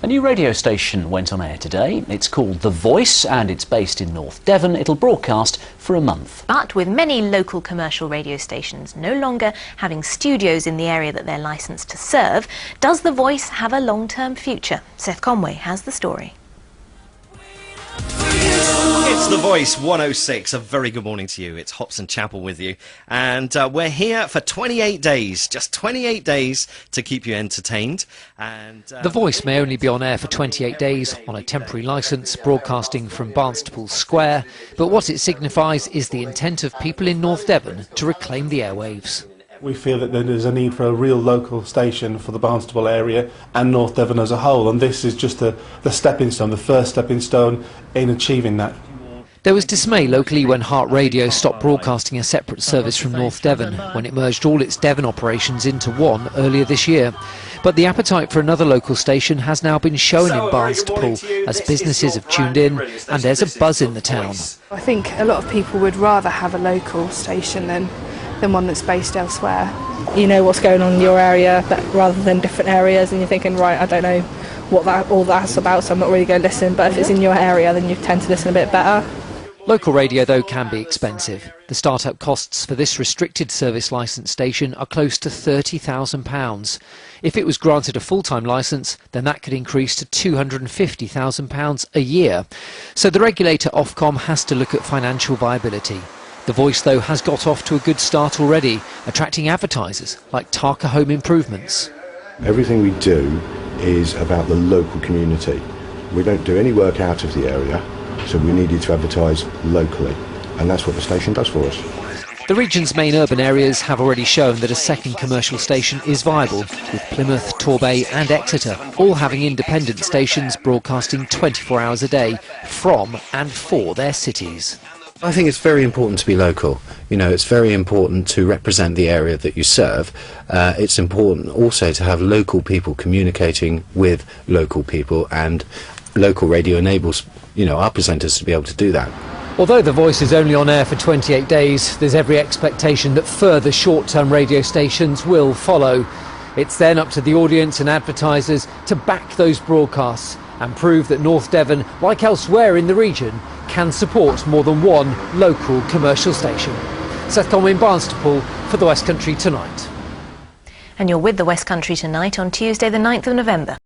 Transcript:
A new radio station went on air today. It's called The Voice and it's based in North Devon. It'll broadcast for a month. But with many local commercial radio stations no longer having studios in the area that they're licensed to serve, does The Voice have a long-term future? Seth Conway has the story. It's The Voice 106. A very good morning to you. It's Hobson Chapel with you. And we're here for 28 days, just 28 days to keep you entertained. And The Voice may only be on air for 28 days on a temporary licence, broadcasting from Barnstaple Square. But what it signifies is the intent of people in North Devon to reclaim the airwaves. We feel that there's a need for a real local station for the Barnstaple area and North Devon as a whole, and this is just the stepping stone, the first stepping stone in achieving that. There was dismay locally when Heart Radio stopped broadcasting a separate service from North Devon when it merged all its Devon operations into one earlier this year. But the appetite for another local station has now been shown in Barnstaple as businesses have tuned in and there's a buzz in the town. I think a lot of people would rather have a local station than one that's based elsewhere. You know what's going on in your area rather than different areas, and you're thinking, right, I don't know what all that's about, so I'm not really going to listen. But if it's in your area, then you tend to listen a bit better. Local radio, though, can be expensive. The start-up costs for this restricted service licence station are close to £30,000. If it was granted a full-time licence, then that could increase to £250,000 a year. So the regulator Ofcom has to look at financial viability. The Voice, though, has got off to a good start already, attracting advertisers like Tarka Home Improvements. Everything we do is about the local community. We don't do any work out of the area, so we needed to advertise locally, and that's what the station does for us. The region's main urban areas have already shown that a second commercial station is viable, with Plymouth, Torbay and Exeter all having independent stations broadcasting 24 hours a day from and for their cities. I think it's very important to be local. You know, it's very important to represent the area that you serve. It's important also to have local people communicating with local people, and local radio enables, you know, our presenters to be able to do that. Although The Voice is only on air for 28 days, there's every expectation that further short-term radio stations will follow. It's then up to the audience and advertisers to back those broadcasts and prove that North Devon, like elsewhere in the region, can support more than one local commercial station. Seth Conway in Barnstaple for the Westcountry Tonight. And you're with the Westcountry Tonight on Tuesday the 9th of November.